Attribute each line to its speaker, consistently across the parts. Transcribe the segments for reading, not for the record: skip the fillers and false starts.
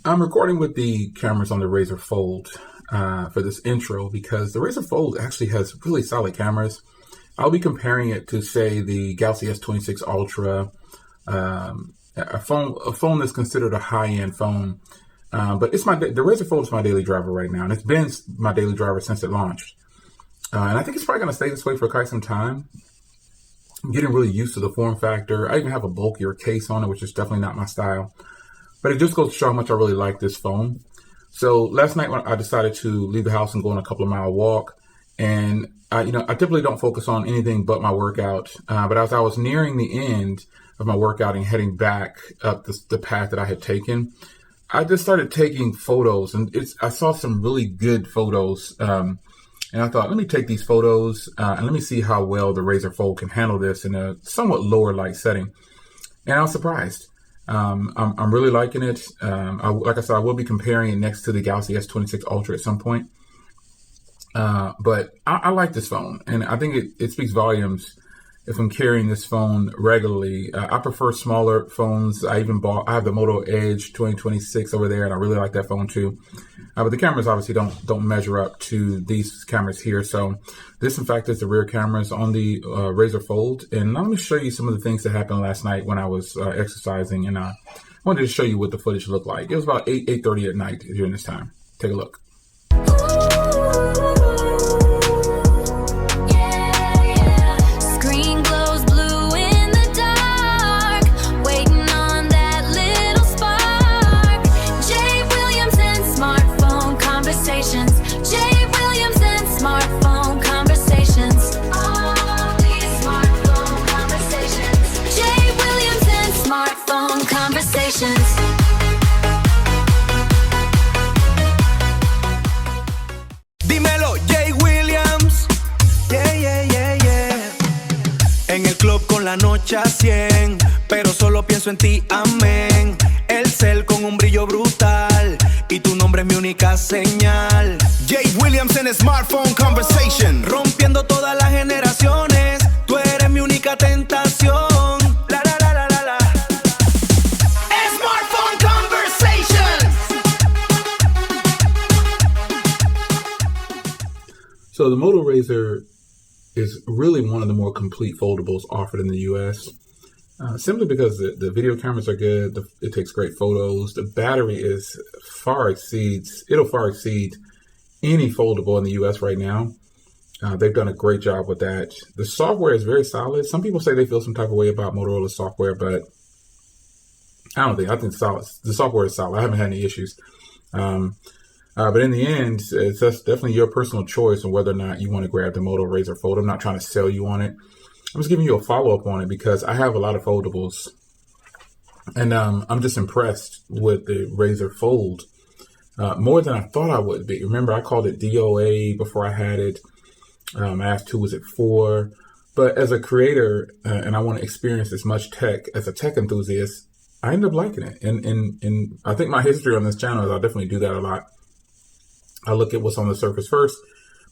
Speaker 1: I'm recording with the cameras on the Razr Fold for this intro because the Razr Fold actually has really solid cameras. I'll be comparing it to, say, the Galaxy S26 Ultra, a phone that's considered a high-end phone. But the Razr Fold is my daily driver right now, and it's been my daily driver since it launched. And I think it's probably going to stay this way for quite some time. I'm getting really used to the form factor. I even have a bulkier case on it, which is definitely not my style. But it just goes to show how much I really like this phone. So last night when I decided to leave the house and go on a couple of mile walk, and I typically don't focus on anything but my workout. But as I was nearing the end of my workout and heading back up the path that I had taken, I just started taking photos, and I saw some really good photos. And I thought, let me take these photos and let me see how well the Razr Fold can handle this in a somewhat lower light setting. And I was surprised. I'm really liking it. Like I said, I will be comparing it next to the Galaxy S26 Ultra at some point. But I like this phone, and I think it speaks volumes if I'm carrying this phone regularly. I prefer smaller phones. I have the Moto Edge 2026 over there, and I really like that phone too. But the cameras obviously don't measure up to these cameras here. So this, in fact, is the rear cameras on the Razr Fold. And let me show you some of the things that happened last night when I was exercising, and I wanted to show you what the footage looked like. It was about 8:30 at night during this time. Take a look.
Speaker 2: Dímelo, jwilliams. Yeah, yeah, yeah, yeah. En el club con la noche a 100, pero solo pienso en ti, amén. El cel con un brillo brutal y tu nombre es mi única señal. jwilliams en Smartphone Conversation, rompiendo todas las generaciones. Tú eres mi única tentación.
Speaker 1: So the Moto Razr is really one of the more complete foldables offered in the US, simply because the video cameras are good. It takes great photos. The battery it'll far exceed any foldable in the US right now. They've done a great job with that. The software is very solid. Some people say they feel some type of way about Motorola software, but I think the software is solid. I haven't had any issues. But in the end, that's definitely your personal choice on whether or not you want to grab the Moto Razr Fold. I'm not trying to sell you on it. I'm just giving you a follow-up on it because I have a lot of foldables. And I'm just impressed with the Razr Fold more than I thought I would be. Remember, I called it DOA before I had it. I asked who was it for. But as a creator, and I want to experience as much tech as a tech enthusiast, I ended up liking it. And I think my history on this channel is I definitely do that a lot. I look at what's on the surface first,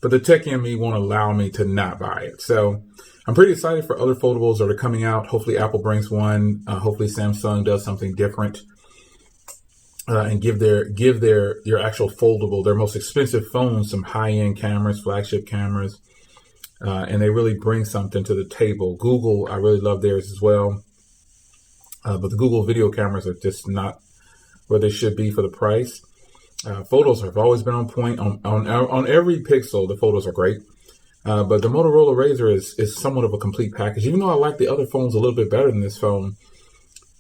Speaker 1: but the tech in me won't allow me to not buy it. So I'm pretty excited for other foldables that are coming out. Hopefully Apple brings one. Hopefully Samsung does something different and give their actual foldable, their most expensive phones, some high-end cameras, flagship cameras, and they really bring something to the table. Google, I really love theirs as well. But the Google video cameras are just not where they should be for the price. Photos have always been on point. On every pixel, the photos are great. But the Motorola Razr is somewhat of a complete package. Even though I like the other phones a little bit better than this phone,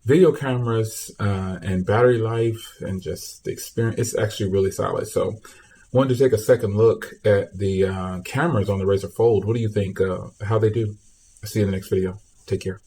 Speaker 1: video cameras and battery life and just the experience, it's actually really solid. So wanted to take a second look at the cameras on the Razr Fold. What do you think? How they do? I'll see you in the next video. Take care.